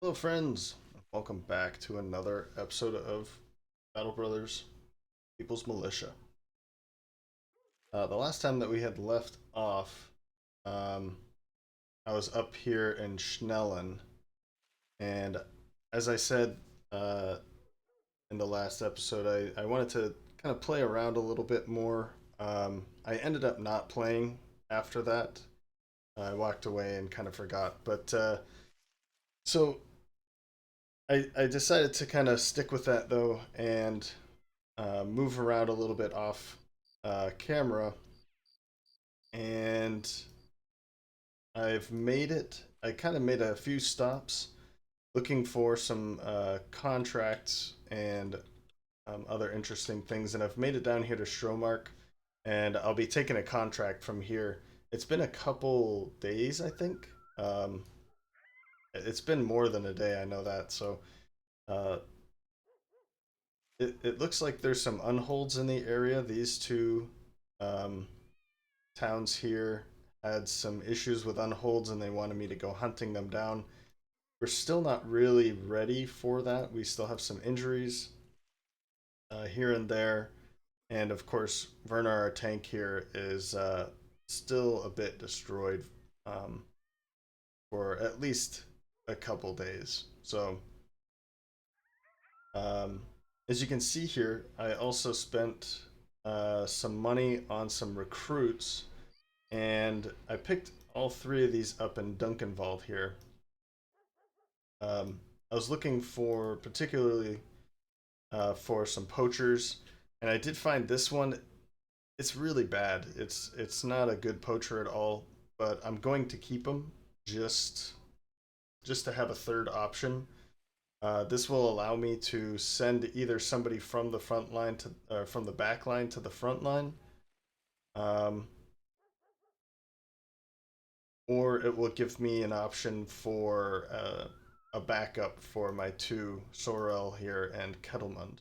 Hello, friends. Welcome back to another episode of Battle Brothers People's Militia. The last time that we had left off, um, I was up here in Schnellen, and as I said uh, in the last episode, I wanted to kind of play around a little bit more. I ended up not playing after that. I walked away and kind of forgot, but so I decided to kind of stick with that though and move around a little bit off camera, and I've made it. I kind of made a few stops looking for some contracts and other interesting things, and I've made it down here to Stromark, and I'll be taking a contract from here. It's been a couple days, I think. It's been more than a day, I know that. So uh, it looks like there's some unholds in the area. These two um, towns here had some issues with unholds and they wanted me to go hunting them down. We're still not really ready for that. We still have some injuries here and there. And of course, Werner, our tank here, is still a bit destroyed um, for at least a couple days. So, um, as you can see here, I also spent some money on some recruits, and I picked all three of these up in Duncanwald here. I was looking for particularly for some poachers, and I did find this one. It's really bad. It's not a good poacher at all. But I'm going to keep him just just to have a third option. This will allow me to send either somebody from the front line to from the back line to the front line, um, or it will give me an option for a backup for my two Sorel here and Kettlemund.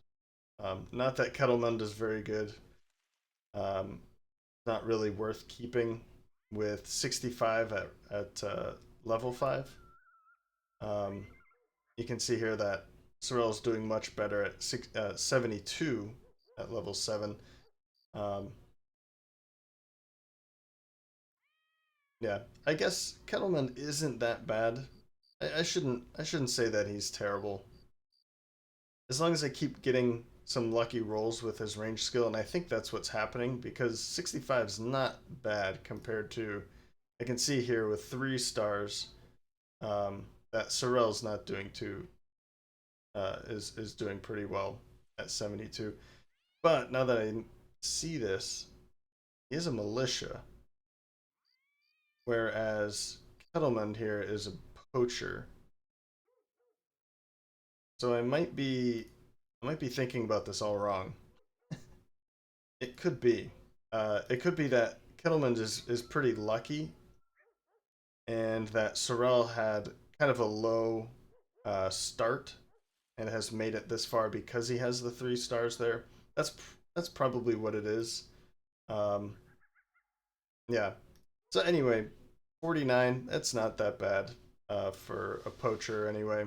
Not that Kettlemund is very good. Not really worth keeping with 65 at level 5. Um, you can see here that Sorel is doing much better at 72 at level 7. Um, yeah, I guess Kettleman isn't that bad. I shouldn't say that he's terrible. As long as I keep getting some lucky rolls with his range skill, and I think that's what's happening because 65 is not bad compared to. I can see here with 3 stars that Sorel's not doing too is doing pretty well at 72. But now that I see this, he is a militia, whereas Kettleman here is a poacher. So I might be thinking about this all wrong. It could be. It could be that Kettleman is pretty lucky, and that Sorel had kind of a low start and has made it this far because he has the 3 stars there. That's that's probably what it is. Um, yeah. So anyway, 49. That's not that bad for a poacher anyway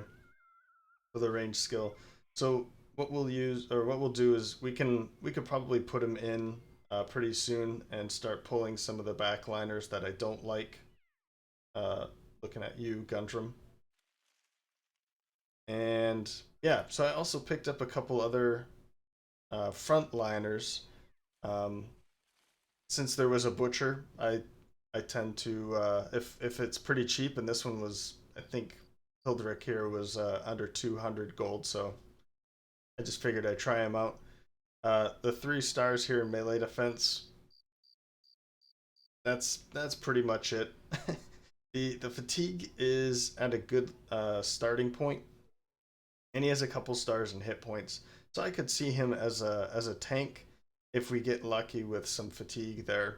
with a range skill. So what we'll use or what we'll do is we could probably put him in pretty soon and start pulling some of the backliners that I don't like. Uh, Looking at you, Gundrum. And yeah, so I also picked up a couple other frontliners. Um, since there was a butcher, I tend to if it's pretty cheap, and this one was, I think Hildrick here was under 200 gold, so I just figured I'd try him out. The 3 stars here in melee defense. That's pretty much it. The fatigue is at a good starting point, and he has a couple stars in hit points, so I could see him as a tank if we get lucky with some fatigue there.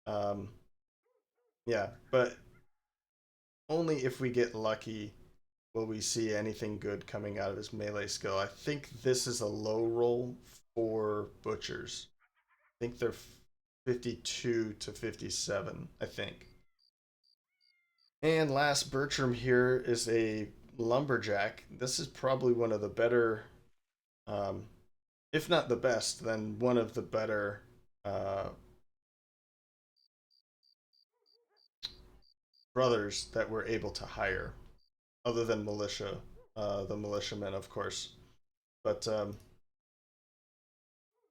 Um, yeah, but only if we get lucky will we see anything good coming out of his melee skill. I think this is a low roll for butchers. I think they're 52 to 57, I think. And last Bertram here is a Lumberjack, this is probably one of the better, um, if not the best, then one of the better uh, brothers that we're able to hire, other than militia, the militiamen, of course. But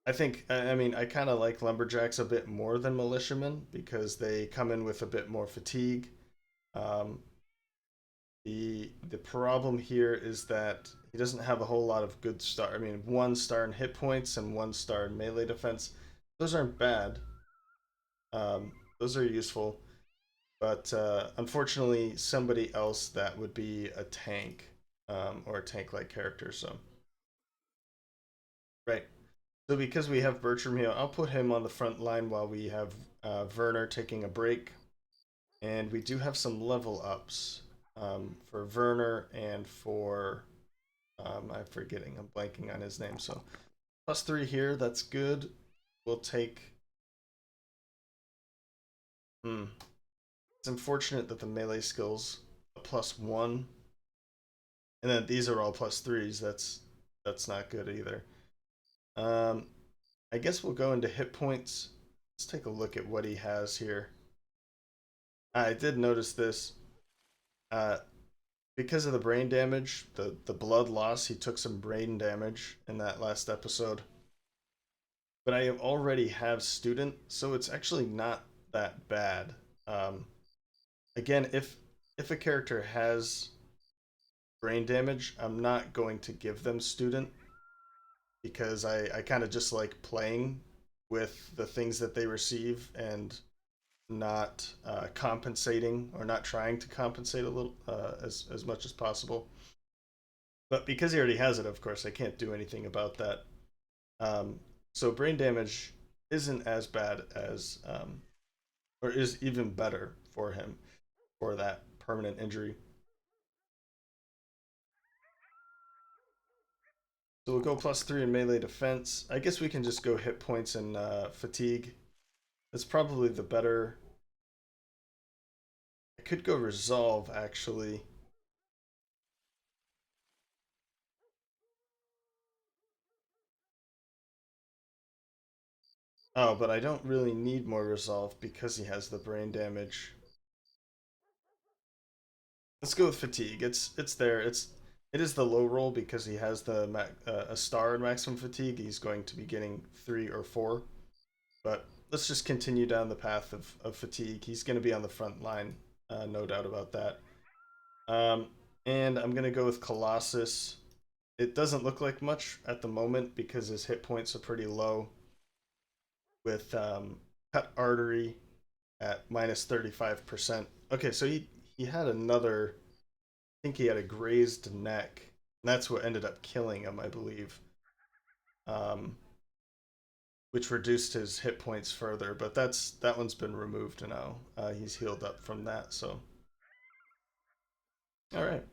I think, I mean, I kind of like lumberjacks a bit more than militiamen because they come in with a bit more fatigue. Um, the problem here is that he doesn't have a whole lot of good star. I mean, 1 star in hit points and 1 star in melee defense. Those aren't bad. Those are useful, but unfortunately, somebody else that would be a tank, or a tank-like character. So right. So because we have Bertram here, I'll put him on the front line while we have Werner taking a break. And we do have some level ups for Werner and for I'm forgetting, I'm blanking on his name. So +3 here, that's good. We'll take. It's unfortunate that the melee skills a +1, and then these are all +3s. That's not good either. Um, I guess we'll go into hit points. Let's take a look at what he has here. I did notice this. Uh, because of the brain damage, the blood loss, he took some brain damage in that last episode. But I already have student, so it's actually not that bad. Um, Again, if a character has brain damage, I'm not going to give them student because I kind of just like playing with the things that they receive and not compensating or not trying to compensate a little as much as possible. But because he already has it, of course, I can't do anything about that. Um, so brain damage isn't as bad as, or is even better for him for that permanent injury. So we'll go +3 in melee defense. I guess we can just go hit points and fatigue. That's probably the better. I could go resolve actually. Oh, but I don't really need more resolve because he has the brain damage. Let's go with fatigue. It's there. It is the low roll because he has the a star in maximum fatigue. He's going to be getting 3 or 4. But let's just continue down the path of fatigue. He's going to be on the front line, no doubt about that. Um, and I'm going to go with Colossus. It doesn't look like much at the moment because his hit points are pretty low. With cut artery at -35%. Okay, so he had another. I think he had a grazed neck. And that's what ended up killing him, I believe. Um, which reduced his hit points further, but that one's been removed now. He's healed up from that, so. All right.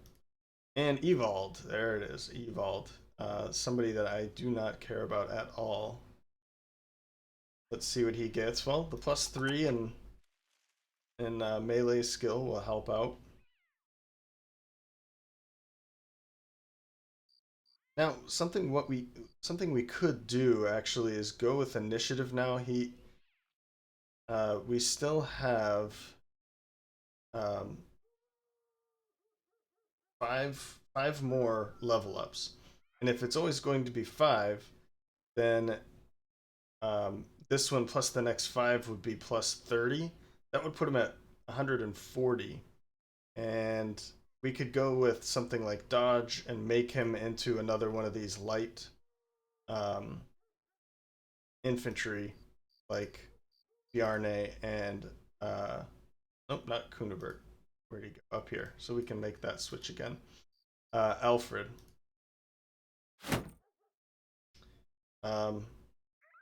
And Evald, there it is, Evald. Somebody that I do not care about at all. Let's see what he gets. Well, the +3 and melee skill will help out. Now, something we could do actually is go with initiative now. We still have um, five more level ups, and if it's always going to be 5, then this one plus the next 5 would be +30. That would put him at 140, and we could go with something like dodge and make him into another one of these light um, infantry, like Bjarne and nope, not Kunibert. Where'd he go? Up here. So we can make that switch again. Alfred. Um,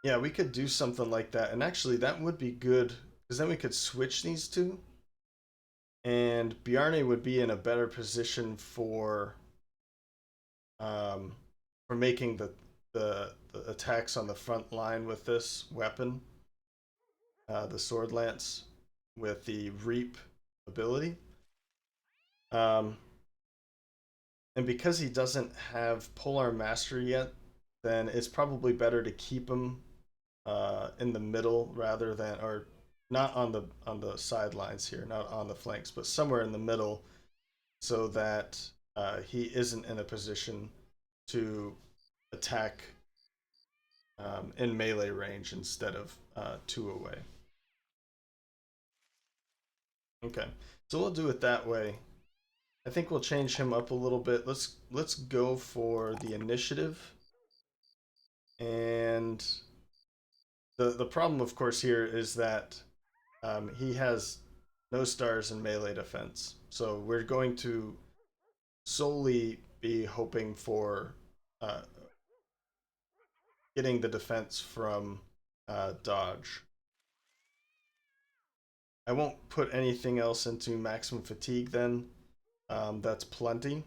yeah, we could do something like that, and actually that would be good because then we could switch these two, and Bjarne would be in a better position um, for making the attacks on the front line with this weapon, the sword lance with the reap ability. Um, And because he doesn't have polearm mastery yet, then it's probably better to keep him in the middle rather than, or not on the sidelines here, not on the flanks, but somewhere in the middle, so that he isn't in a position to attack in melee range instead of 2 away. Okay, so we'll do it that way. I think we'll change him up a little bit. Let's go for the initiative. And the problem, of course, here is that he has no stars in melee defense. So we're going to solely be hoping for getting the defense from dodge. I won't put anything else into maximum fatigue then. That's plenty.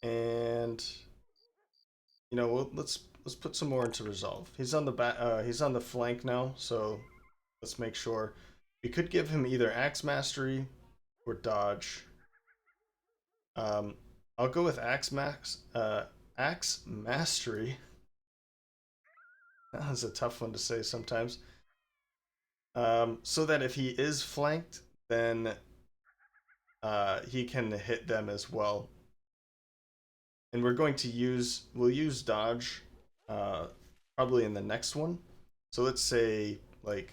And you know, let's put some more into resolve. He's on the back. He's on the flank now, so let's make sure. We could give him either axe mastery or dodge. I'll go with axe mastery. That was a tough one to say sometimes. So that if he is flanked, then he can hit them as well. And we'll use dodge probably in the next one. So let's say like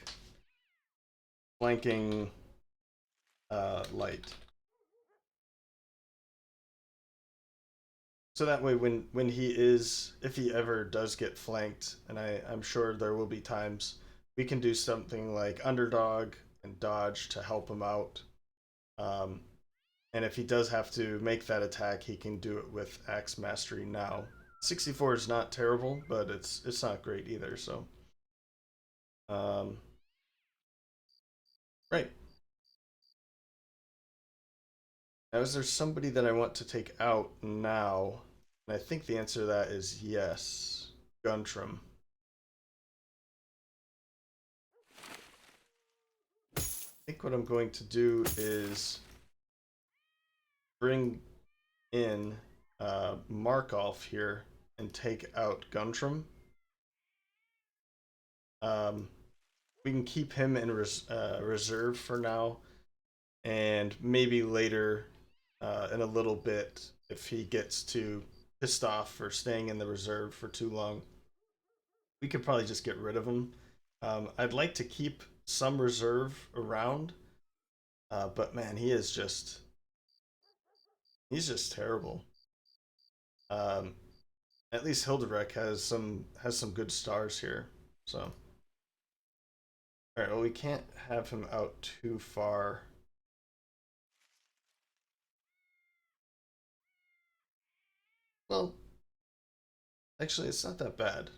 flanking light. So that way when he is, if he ever does get flanked, and I'm sure there will be times, we can do something like underdog and dodge to help him out. And if he does have to make that attack, he can do it with axe mastery now. 64 is not terrible, but it's not great either. So, right. Now, is there somebody that I want to take out now? And I think the answer to that is yes. Guntram. I think what I'm going to do is bring in Markov here and take out Guntram. We can keep him in reserve for now, and maybe later in a little bit, if he gets too pissed off for staying in the reserve for too long, we could probably just get rid of him. I'd like to keep some reserve around, but man, he's just terrible. At least Hildebrecht has some good stars here, so. All right, well, we can't have him out too far. Well, actually, it's not that bad.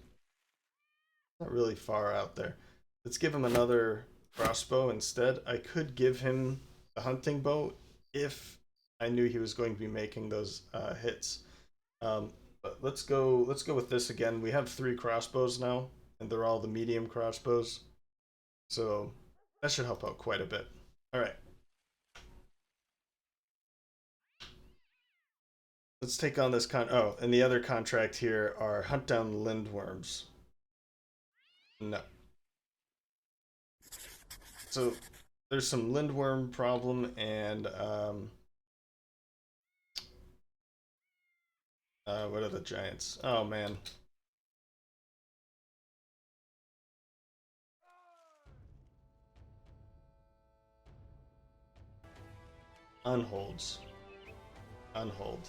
Not really far out there. Let's give him another crossbow instead. I could give him the hunting bow if I knew he was going to be making those hits. But let's go with this again. We have 3 crossbows now, and they're all the medium crossbows. So that should help out quite a bit. All right. Let's take on this oh, and the other contract here are hunt down lindworms. No. So there's some lindworm problem, and what are the giants? Oh man. Unholds. Unhold.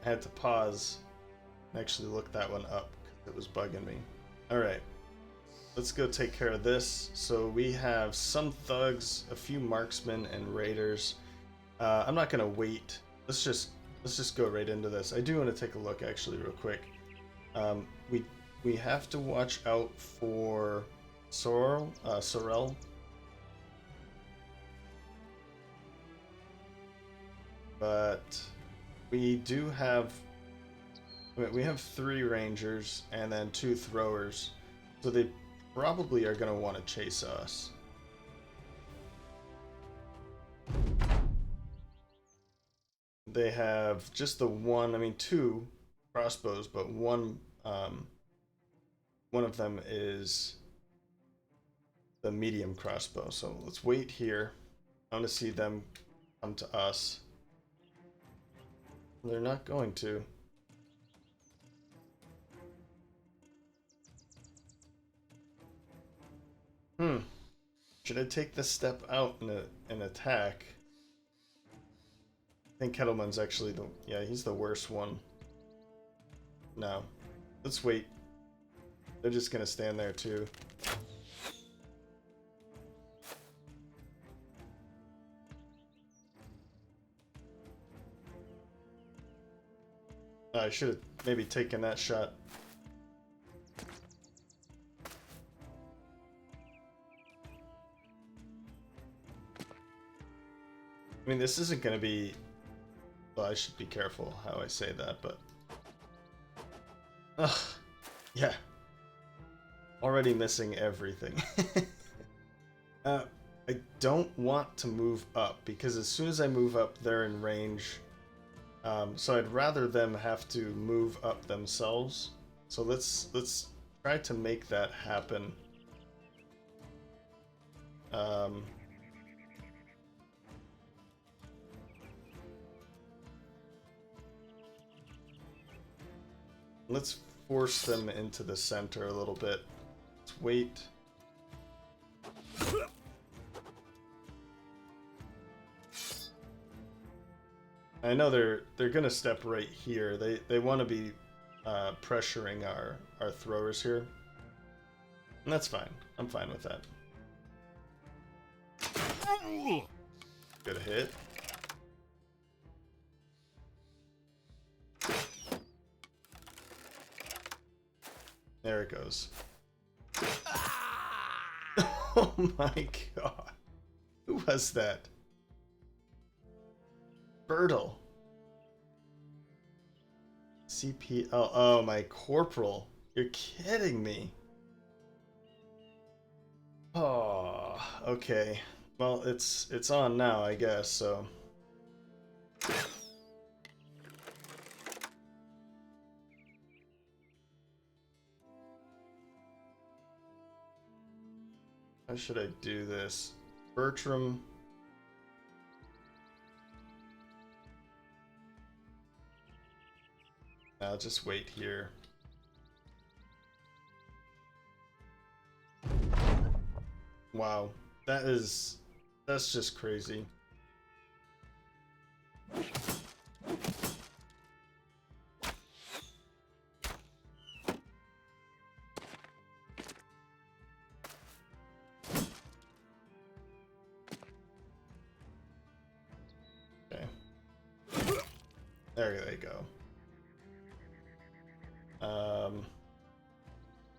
I had to pause and actually look that one up because it was bugging me. Alright. Let's go take care of this. So we have some thugs, a few marksmen, and raiders. I'm not gonna wait. Let's just go right into this. I do want to take a look actually real quick. We have to watch out for Sorrel. But we do have 3 rangers and then 2 throwers, so they probably are going to want to chase us. they have just the one, I mean two crossbows, but one of them is the medium crossbow. So let's wait here. I want to see them come to us. They're not going to. Should I take this step out and attack? I think Kettleman's actually the... Yeah, he's the worst one. No. Let's wait. They're just gonna stand there too. I should have maybe taken that shot. I mean, this isn't going to be... Well, I should be careful how I say that, but... Ugh. Yeah. Already missing everything. I don't want to move up, because as soon as I move up, they're in range. So I'd rather them have to move up themselves. So let's try to make that happen. Let's force them into the center a little bit. Let's wait. I know they're gonna step right here. They want to be pressuring our throwers here, and that's fine. I'm fine with that. Good hit. There it goes. Oh my god. Who was that? Bertle. CPL. Oh, my corporal. You're kidding me. Oh, okay. Well, it's on now, I guess, so. How should I do this? Bertram. I'll just wait here. Wow, that's just crazy. Okay. There they go.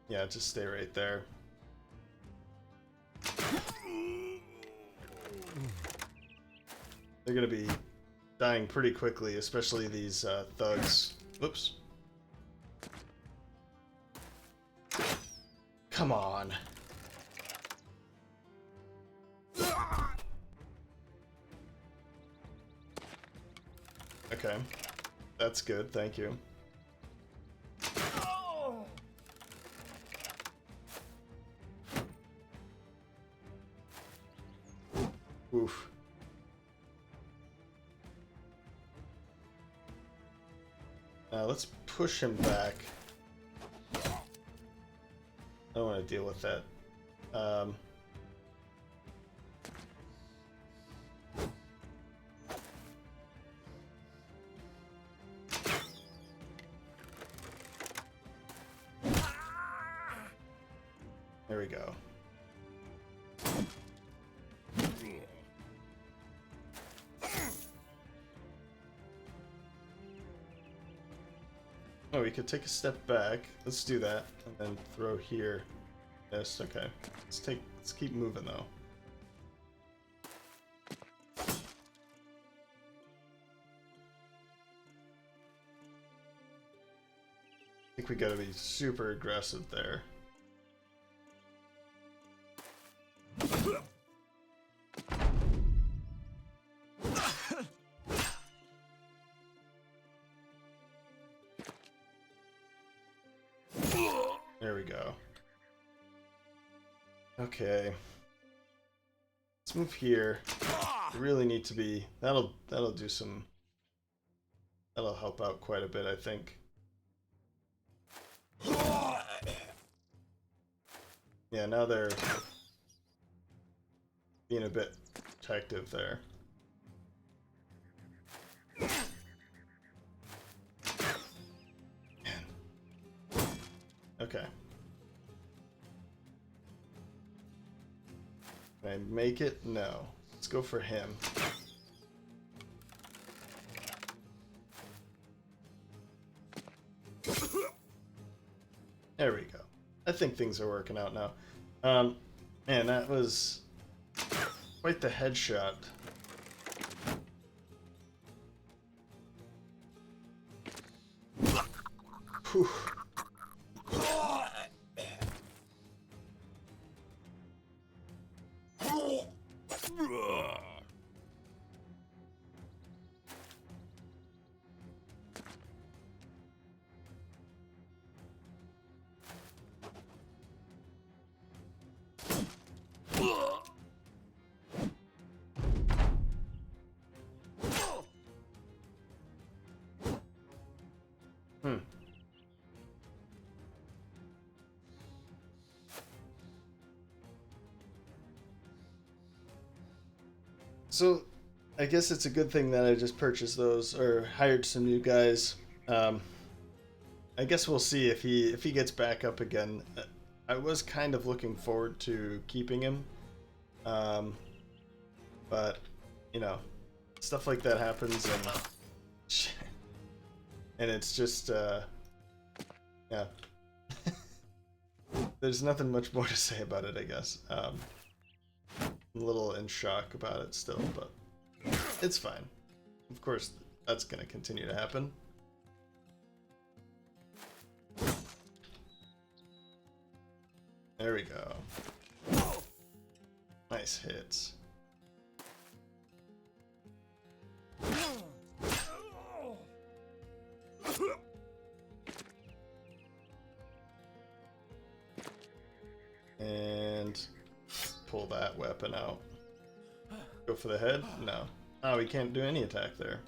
Yeah, just stay right there. They're gonna be dying pretty quickly, especially these thugs. Whoops. Come on. Okay. That's good, thank you. Oof. Let's push him back. I don't want to deal with that. There we go. Oh, we could take a step back. Let's do that, and then throw here. Yes, okay. Let's keep moving though. I think we gotta be super aggressive there. Okay. Let's move here. We really need to be... That'll do some... That'll help out quite a bit, I think. Yeah, now they're being a bit protective there. Man. Okay. Can I make it? No. Let's go for him. There we go. I think things are working out now. Man, that was quite the headshot. Whew. So, I guess it's a good thing that I just purchased those or hired some new guys. I guess we'll see if he gets back up again. I was kind of looking forward to keeping him, but you know, stuff like that happens, and it's just yeah. There's nothing much more to say about it, I guess. I'm a little in shock about it still, but it's fine. Of course, that's going to continue to happen. There we go. Nice hits. And pull that weapon out. Go for the head? No. Oh, we can't do any attack there.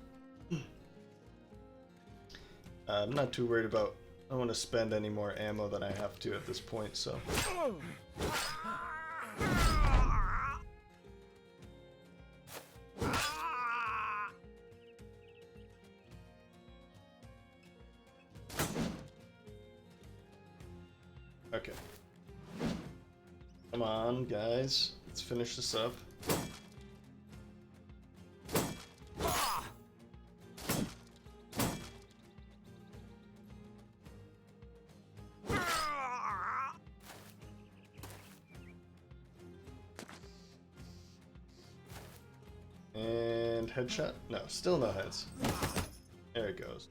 I'm not too worried about... I don't want to spend any more ammo than I have to at this point, so... Okay. Come on, guys. Let's finish this up. And headshot? No, still no heads. There it goes.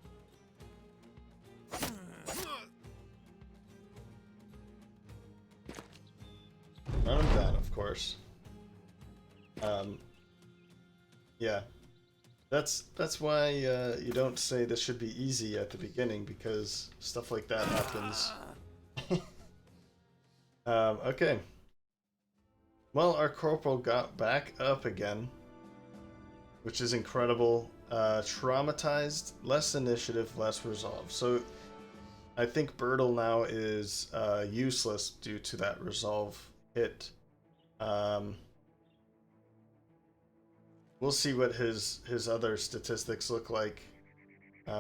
Run him down, of course. Yeah. That's why you don't say this should be easy at the beginning, because stuff like that happens. Okay. Well, our corporal got back up again, which is incredible. Traumatized, less initiative, less resolve. So I think Bertle now is useless due to that resolve hit. We'll see what his other statistics look like.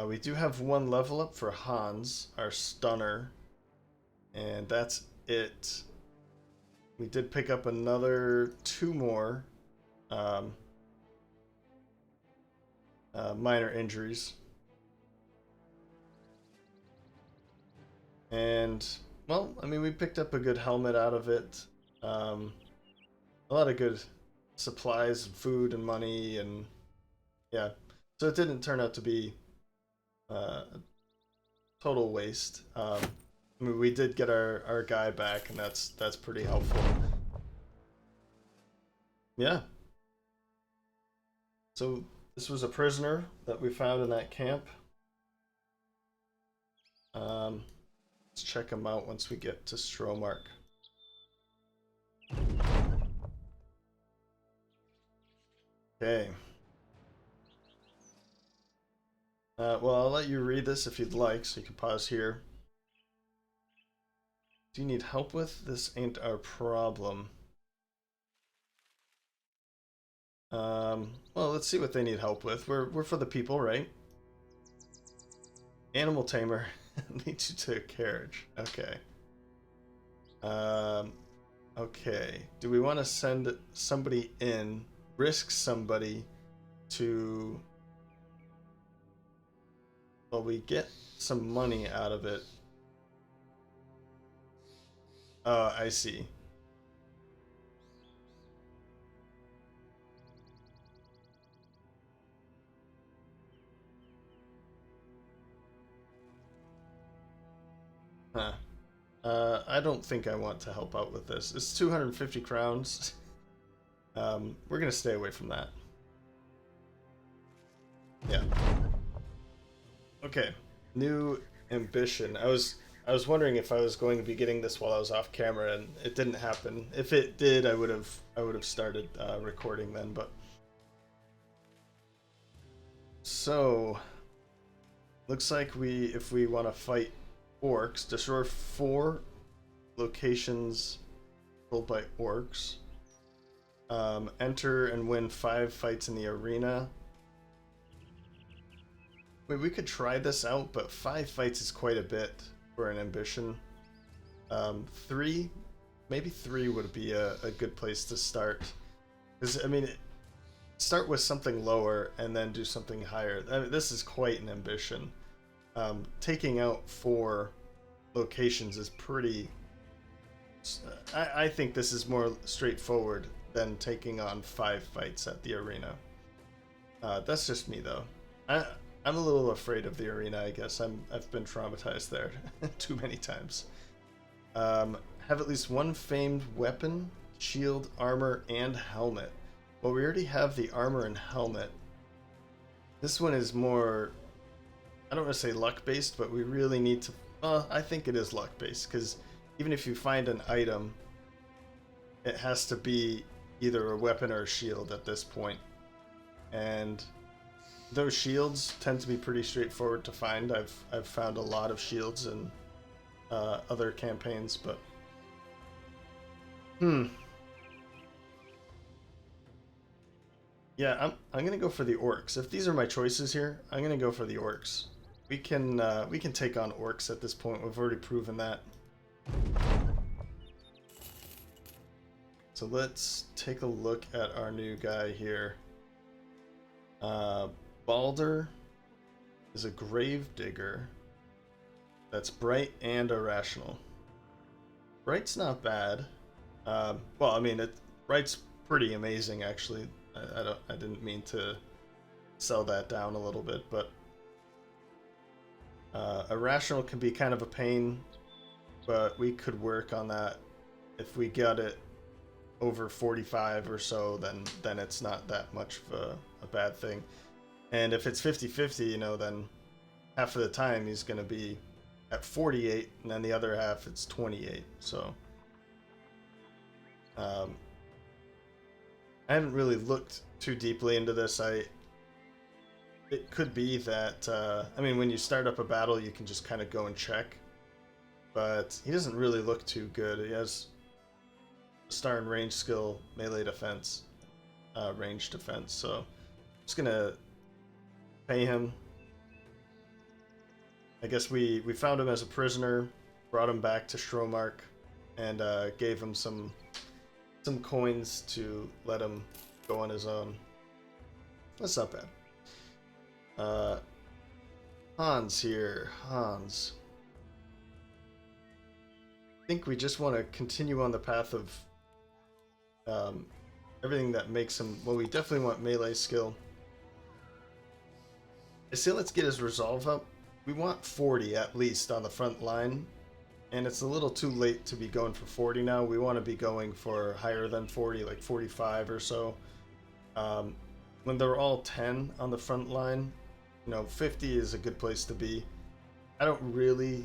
We do have one level up for Hans, our stunner, and that's it. We did pick up another 2 more minor injuries. And, well, I mean, we picked up a good helmet out of it. A lot of good supplies, and food, and money, and yeah. So it didn't turn out to be a total waste. I mean, we did get our guy back, and that's pretty helpful. Yeah. So this was a prisoner that we found in that camp. Let's check him out once we get to Stromark. Okay. Well, I'll let you read this if you'd like, so you can pause here. Do you need help with? This ain't our problem. Well, let's see what they need help with. We're for the people, right? Animal tamer leads you to a carriage. Okay. Okay. Do we want to send somebody in, risk somebody to... Well, we get some money out of it. Oh, I see. Huh. I don't think I want to help out with this. It's 250 crowns. We're gonna stay away from that. Yeah. Okay. New ambition. I was wondering if I was going to be getting this while I was off camera, and it didn't happen. If it did, I would have started recording then. But so looks like if we want to fight orcs, destroy 4 locations controlled by orcs. Enter and win 5 fights in the arena. Wait, we could try this out, but 5 fights is quite a bit for an ambition. 3, maybe 3 would be a good place to start. Because, I mean, start with something lower and then do something higher. I mean, this is quite an ambition. Taking out 4 locations is pretty... I think this is more straightforward than taking on 5 fights at the arena. That's just me, though. I'm a little afraid of the arena, I guess. I've been traumatized there too many times. Have at least 1 famed weapon, shield, armor, and helmet. Well, we already have the armor and helmet. This one is more... I don't want to say luck-based, but we really need to... Well, I think it is luck-based, because even if you find an item, it has to be either a weapon or a shield at this point. And those shields tend to be pretty straightforward to find. I've found a lot of shields in other campaigns, but... Yeah, I'm gonna go for the orcs. If these are my choices here, I'm gonna go for the orcs. We can take on orcs at this point. We've already proven that. So let's take a look at our new guy here. Balder is a grave digger that's bright and irrational. Bright's not bad. Well, I mean, bright's pretty amazing actually. I didn't mean to sell that down a little bit, but irrational can be kind of a pain, but we could work on that. If we got it over 45 or so, then it's not that much of a bad thing. And if it's 50-50, you know, then half of the time he's going to be at 48, and then the other half it's 28. So I haven't really looked too deeply into this. It could be that I mean, when you start up a battle, you can just kind of go and check, but he doesn't really look too good. He has a star and range skill, melee defense, range defense. So I'm just gonna pay him. I guess we found him as a prisoner, brought him back to Stromark, and gave him some coins to let him go on his own. That's not bad. Hans here. Hans. I think we just want to continue on the path of everything that makes him... Well, we definitely want melee skill. I say let's get his resolve up. We want 40 at least on the front line. And it's a little too late to be going for 40 now. We want to be going for higher than 40, like 45 or so. When they're all 10 on the front line, you know, 50 is a good place to be. I don't really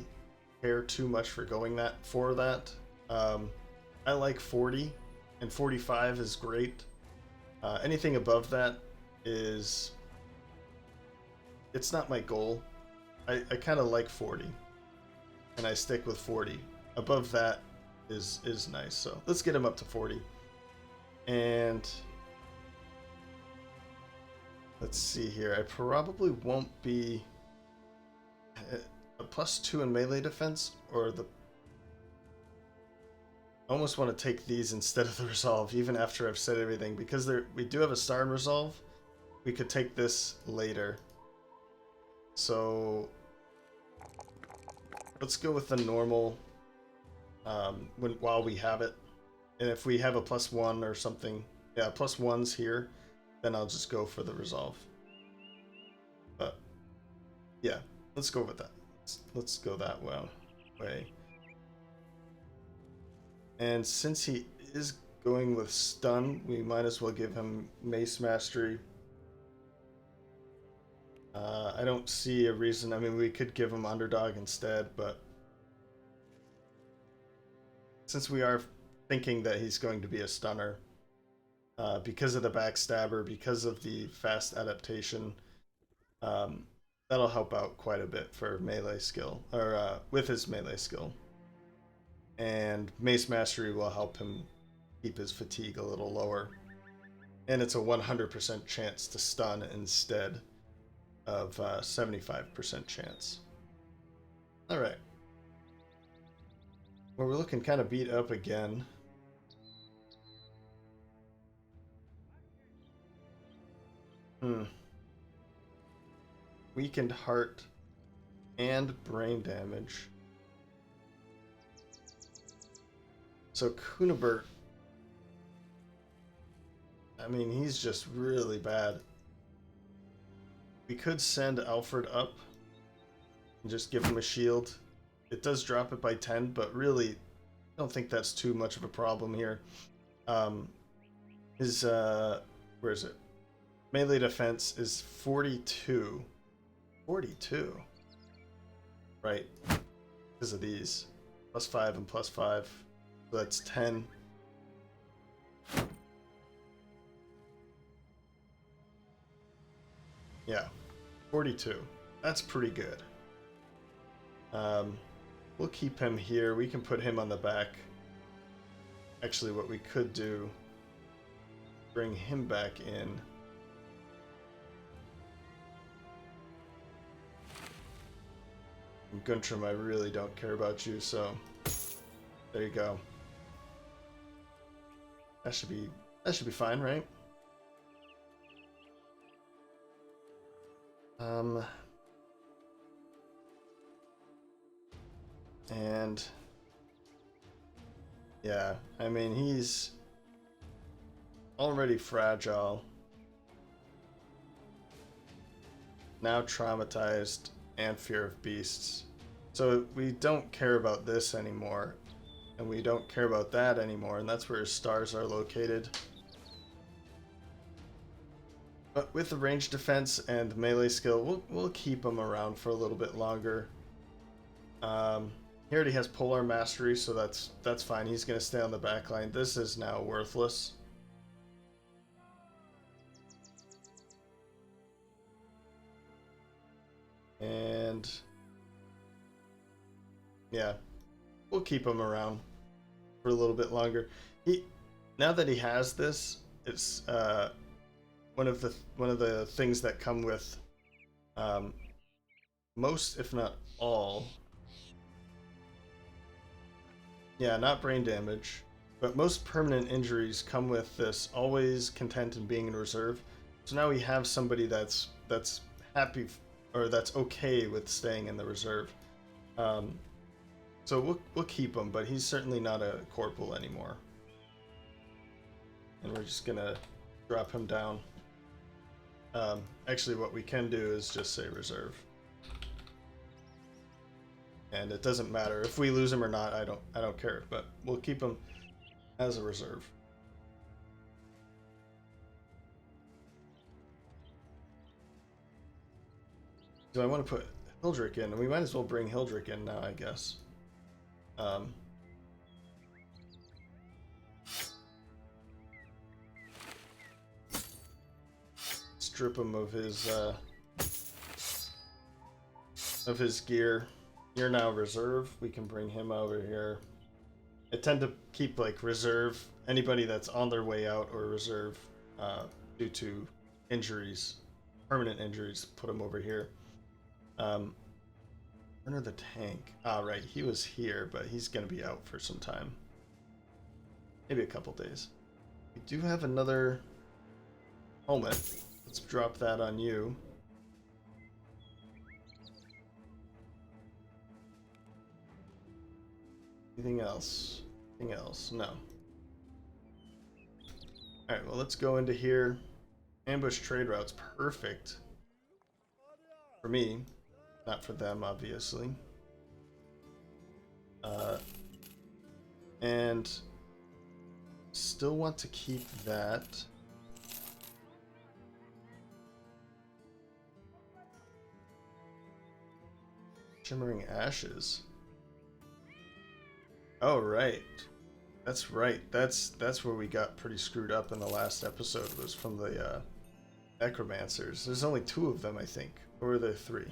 care too much for going for that. I like 40, and 45 is great. Anything above that, is, it's not my goal. I kind of like 40, and I stick with 40. Above that is nice, so let's get him up to 40. And let's see here. I probably won't be a +2 in melee defense, or the... I almost want to take these instead of the resolve, even after I've said everything, because we do have a star in resolve. We could take this later. So let's go with the normal while we have it. And if we have a +1 or something, yeah, +1s here, then I'll just go for the resolve. But yeah, let's go with that. Let's go that way. And since he is going with stun, we might as well give him mace mastery. I don't see a reason. I mean, we could give him underdog instead, but since we are thinking that he's going to be a stunner, because of the backstabber, because of the fast adaptation, that'll help out quite a bit for melee skill, or with his melee skill. And mace mastery will help him keep his fatigue a little lower. And it's a 100% chance to stun instead of 75% chance. Alright. Well, we're looking kind of beat up again. Weakened heart and brain damage. So Kunibert, I mean, he's just really bad. We could send Alfred up and just give him a shield. It does drop it by 10, but really, I don't think that's too much of a problem here. His, where is it? Melee defense is 42. 42? Right. Because of these. +5 and +5. So that's 10. Yeah. 42. That's pretty good. We'll keep him here. We can put him on the back. Actually, what we could do, bring him back in. And Guntram, I really don't care about you, so there you go. That should be fine, right? And yeah, I mean, he's already fragile, now traumatized, and fear of beasts. So we don't care about this anymore, and we don't care about that anymore, and that's where his stars are located. But with the range defense and melee skill, we'll keep him around for a little bit longer. He already has polar mastery, so that's fine. He's gonna stay on the back line. This is now worthless. And yeah, we'll keep him around for a little bit longer. Now that he has this, it's one of the things that come with most, if not all. Yeah, not brain damage, but most permanent injuries come with this always content in being in reserve. So now we have somebody that's happy, or that's okay with staying in the reserve. So we'll keep him, but he's certainly not a corporal anymore. And we're just gonna drop him down. Actually, what we can do is just say reserve. And it doesn't matter if we lose him or not. I don't care, but we'll keep him as a reserve. Do I want to put Hildrick in? And we might as well bring Hildrick in now, I guess. Let's strip him of his gear. You're now reserve. We can bring him over here. I tend to keep like reserve anybody that's on their way out or reserve due to injuries, permanent injuries. Put him over here. Under the tank. Ah, right. He was here, but he's gonna be out for some time. Maybe a couple days. We do have another helmet. Let's drop that on you. Anything else? Anything else? No. Alright, well, let's go into here. Ambush trade routes. Perfect. For me. Not for them, obviously. And still want to keep that. Shimmering Ashes. Oh, right. That's right. That's where we got pretty screwed up in the last episode, was from the necromancers. There's only 2 of them, I think. Or were there 3?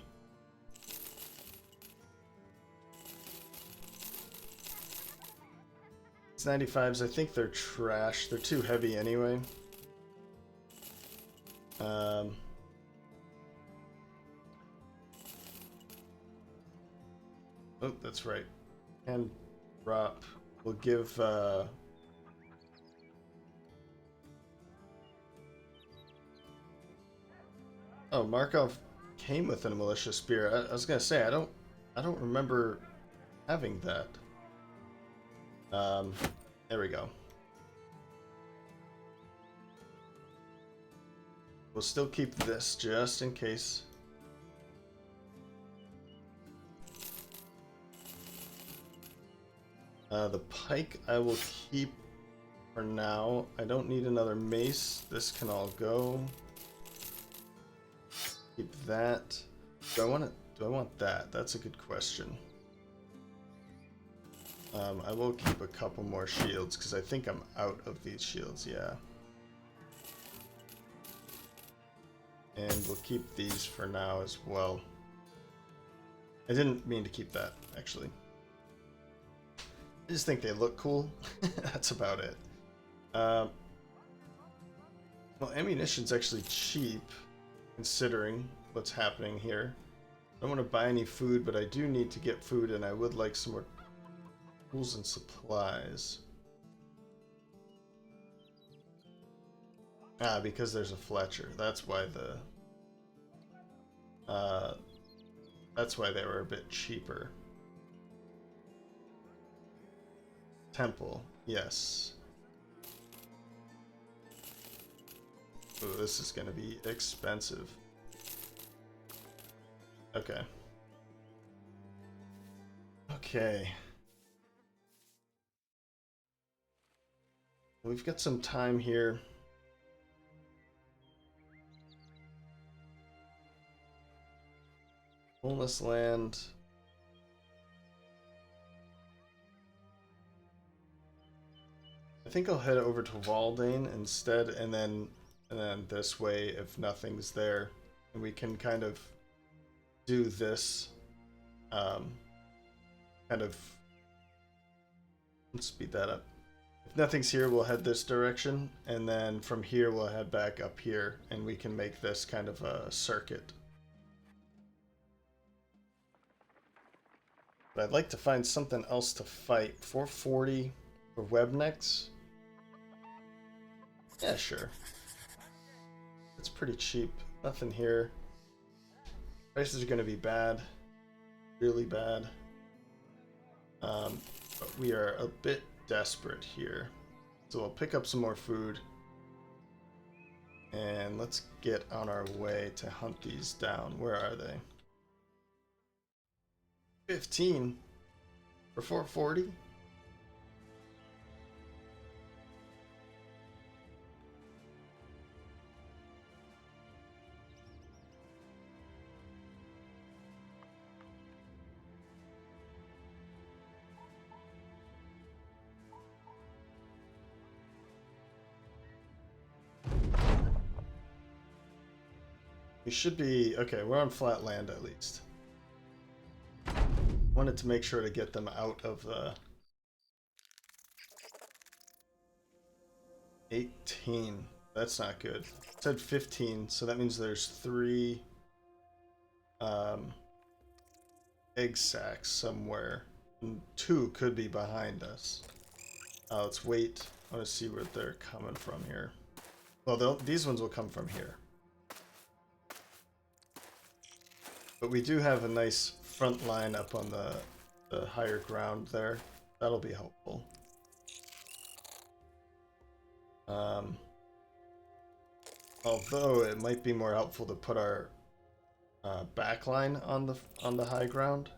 It's 95s. I think they're trash. They're too heavy anyway. Oh, that's right. And drop. We'll give Oh, Markov came with a militia spear. I was gonna say I don't remember having that. There we go. We'll still keep this just in case. The pike I will keep for now. I don't need another mace. This can all go. Keep that. Do I want that? That's a good question. I will keep a couple more shields because I think I'm out of these shields, yeah. And we'll keep these for now as well. I didn't mean to keep that, actually. I just think they look cool. That's about it. Well, ammunition's actually cheap, considering what's happening here. I don't want to buy any food, but I do need to get food, and I would like some more tools and supplies. Ah, because there's a Fletcher. That's why they were a bit cheaper. Temple, yes. Oh, this is gonna be expensive. Okay. Okay. We've got some time here. Boneless land. I think I'll head over to Waldane instead, and then this way, if nothing's there, and we can kind of do this. Kind of let's speed that up. If nothing's here, we'll head this direction, and then from here we'll head back up here, and we can make this kind of a circuit. But I'd like to find something else to fight. 440 for Webknechts. Yeah, sure. It's pretty cheap. Nothing here. Prices are going to be bad. Really bad. But we are a bit desperate here. So we'll pick up some more food. And let's get on our way to hunt these down. Where are they? 15 for 440? We should be... Okay, we're on flat land at least. Wanted to make sure to get them out of the... 18. That's not good. It said 15, so that means there's 3 egg sacs somewhere. And 2 could be behind us. Let's wait. I want to see where they're coming from here. Well, these ones will come from here. But we do have a nice front line up on the higher ground there. That'll be helpful. Although it might be more helpful to put our back line on the high ground.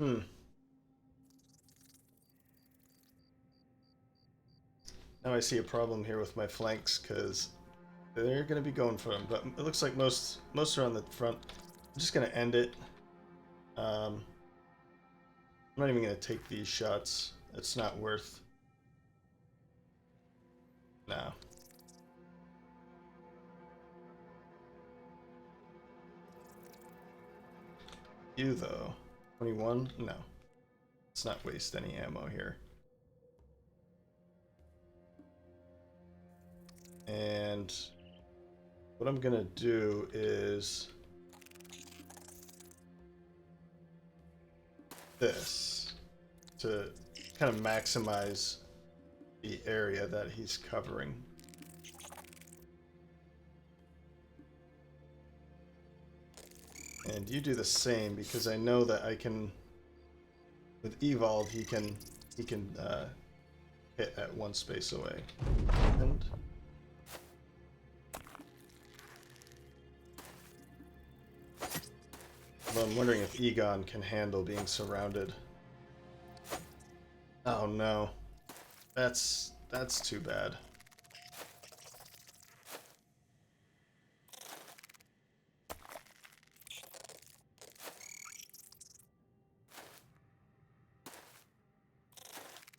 Now I see a problem here with my flanks because they're going to be going for them, but it looks like most are on the front. I'm just going to end it. I'm not even going to take these shots. It's not worth. Nah. You though. 21? No. Let's not waste any ammo here. And what I'm gonna do is this to kind of maximize the area that he's covering. And you do the same because I know that I can, with Evolve, he can hit at 1 space away. And well, I'm wondering if Egon can handle being surrounded. Oh no. That's too bad.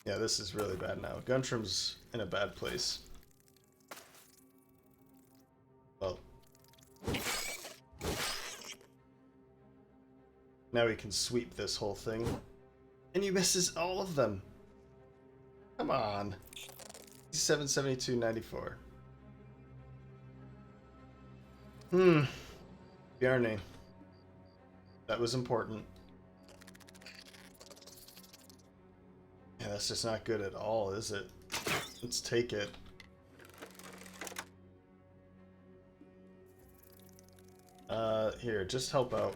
Yeah, this is really bad now. Guntram's in a bad place. Well. Now he can sweep this whole thing. And he misses all of them. Come on. 772.94. Bjarne. That was important. Yeah, that's just not good at all, is it? Let's take it. Here, just help out.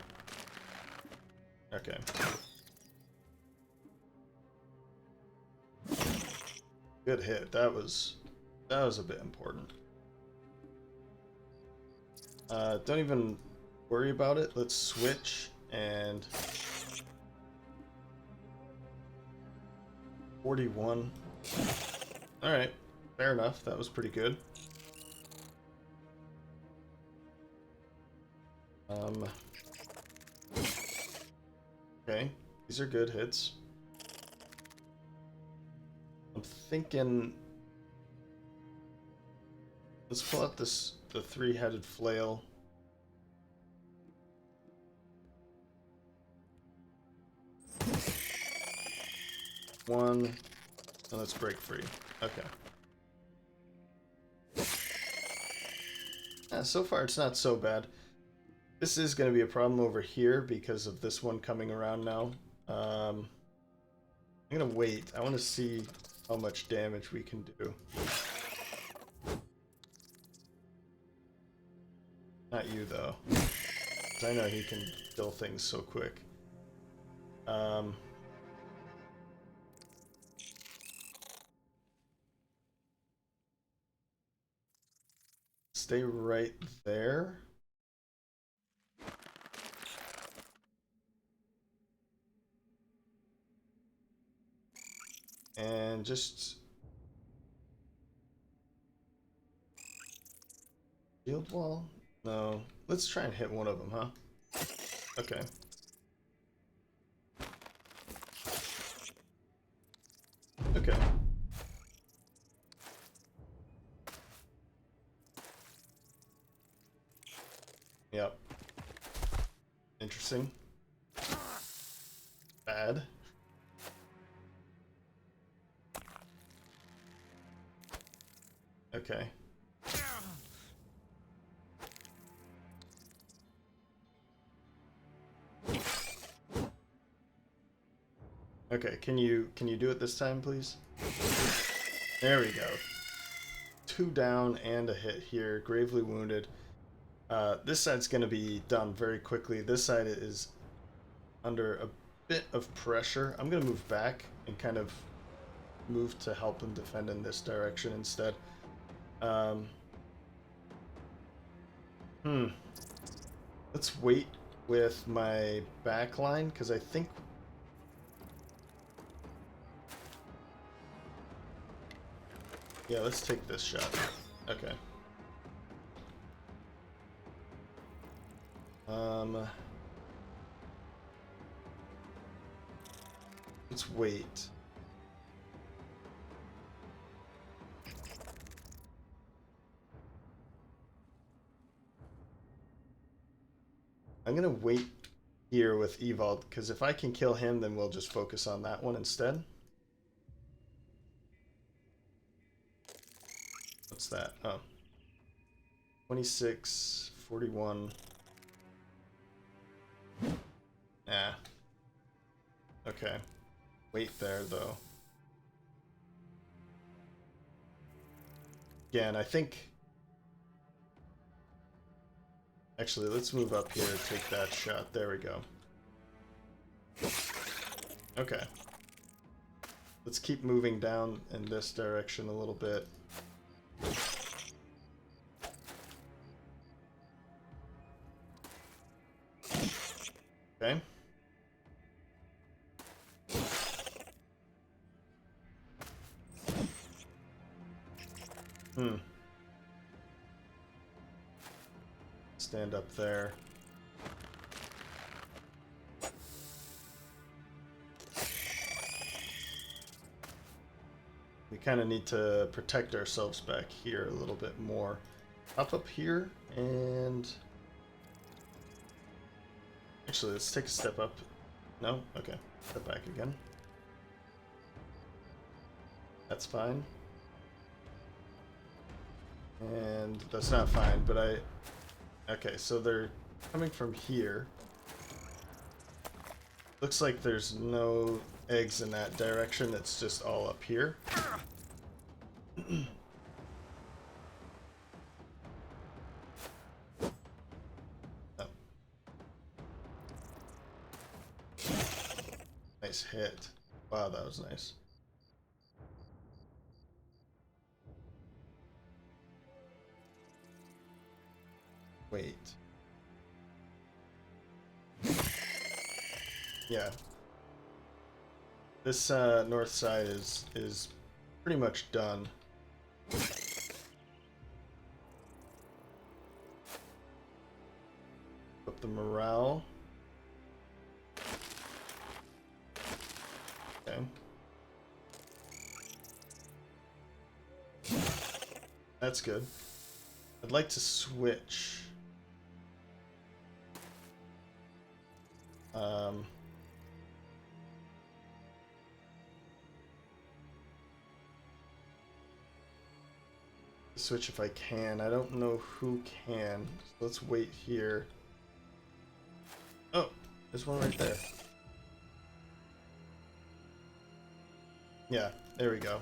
Okay. Good hit. That was a bit important. Don't even worry about it. Let's switch and 41. All right, fair enough. That was pretty good. Okay, these are good hits. I'm thinking, let's pull out the 3-headed flail. One, and let's break free. Okay. So far it's not so bad. This is going to be a problem over here because of this one coming around now. I'm going to wait. I want to see how much damage we can do. Not you, though. 'Cause I know he can kill things so quick. Stay right there. And just shield wall? No. Let's try and hit one of them, huh? Okay. Okay. missing. Bad. Okay. Okay, can you do it this time, please? There we go. 2 down and a hit here. Gravely wounded. This side's going to be done very quickly. This side is under a bit of pressure. I'm going to move back and kind of move to help them defend in this direction instead. Let's wait with my back line, because I think... Yeah, let's take this shot. Okay. Let's wait. I'm gonna wait here with Evald, because if I can kill him, then we'll just focus on that one instead. What's that? Oh. 26, 41. Ah. Okay. Wait there, though. Again, I think... Actually, let's move up here and take that shot. There we go. Okay. Let's keep moving down in this direction a little bit. Okay. Stand up there. We kind of need to protect ourselves back here a little bit more. Up here, and... Actually, let's take a step up. No? Okay. Step back again. That's fine. And that's not fine, but I... Okay, so they're coming from here. Looks like there's no eggs in that direction, it's just all up here. Oh. Nice hit. Wow, that was nice. Wait. Yeah. This north side is pretty much done. Up the morale. Okay. That's good. I'd like to switch. Switch if I can. I don't know who can. So let's wait here. Oh, there's one right there. Yeah, there we go.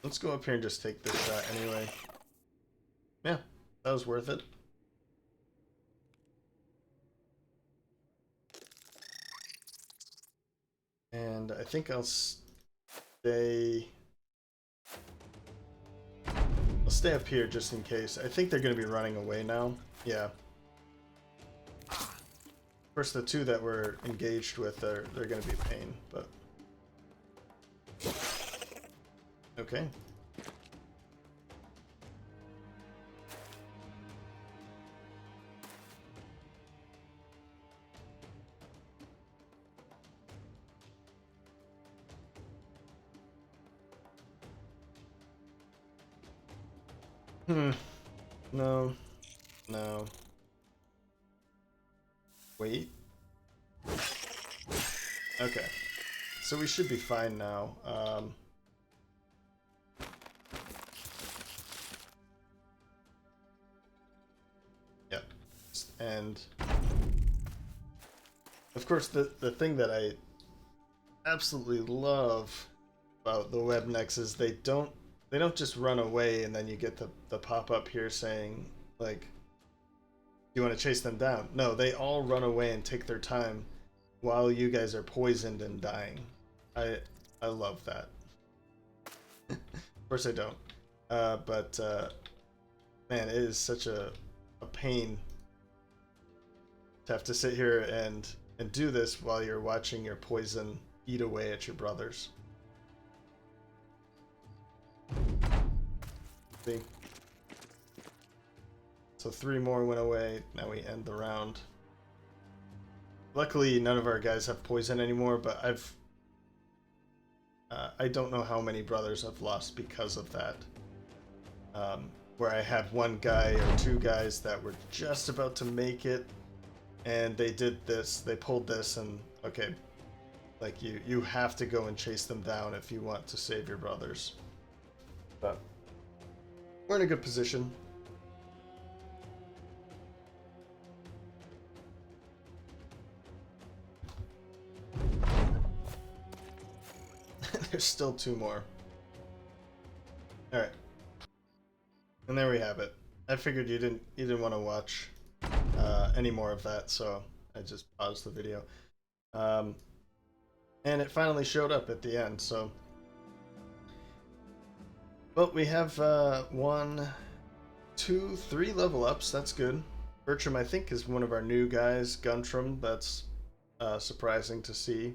Let's go up here and just take this shot anyway. Yeah, that was worth it. And I think I'll stay up here just in case. I think they're going to be running away now. Yeah. Of course, the two that we're engaged with, they're going to be a pain, but... Okay. No. No. Wait. Okay. So we should be fine now. Yep. And of course the thing that I absolutely love about the Webknechts is they don't just run away and then you get the pop-up here saying like, do you want to chase them down? No, they all run away and take their time while you guys are poisoned and dying. I love that. Of course I don't. But man, it is such a pain to have to sit here and do this while you're watching your poison eat away at your brothers. See? So 3 more went away. Now we end the round. Luckily, none of our guys have poison anymore, but I don't know how many brothers I've lost because of that. Where I had 1 guy or 2 guys that were just about to make it, and they did this, they pulled this, and okay, like you have to go and chase them down if you want to save your brothers. But we're in a good position. There's still 2 more. Alright. And there we have it. I figured you didn't want to watch any more of that, so I just paused the video. And it finally showed up at the end, so. Well, we have 1, 2, 3 level ups. That's good. Bertram, I think, is one of our new guys. Guntram, that's surprising to see.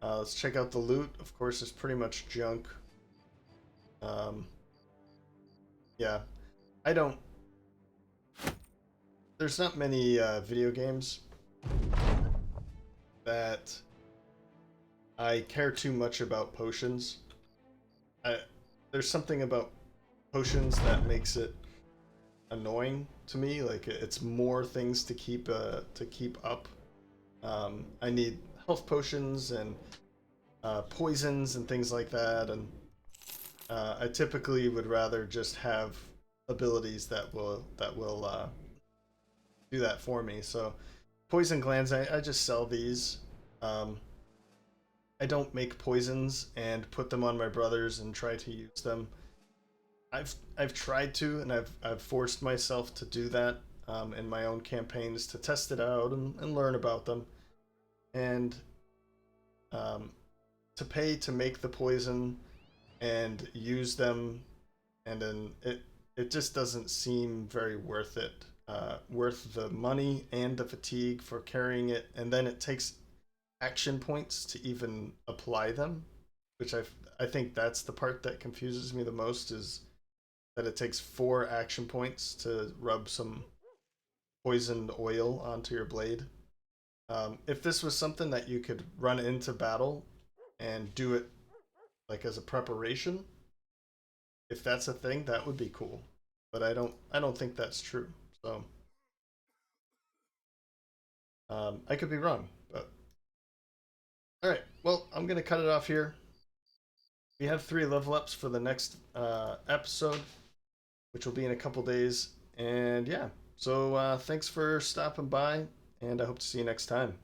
Let's check out the loot. Of course, it's pretty much junk. Yeah, I don't. There's not many video games that I care too much about potions. There's something about potions that makes it annoying to me. Like it's more things to keep up. I need health potions and poisons and things like that, and I typically would rather just have abilities that will do that for me. So poison glands, I just sell these. I don't make poisons and put them on my brothers and try to use them. I've tried to, and I've forced myself to do that in my own campaigns to test it out and learn about them. And to pay to make the poison and use them, and then it just doesn't seem very worth it. Worth the money and the fatigue for carrying it, and then it takes action points to even apply them, which I think that's the part that confuses me the most, is that it takes 4 action points to rub some poisoned oil onto your blade. If this was something that you could run into battle and do it like as a preparation, if that's a thing, that would be cool. But I don't think that's true. So I could be wrong, but all right. Well, I'm gonna cut it off here. We have 3 level ups for the next episode, which will be in a couple days. And yeah, so thanks for stopping by, and I hope to see you next time.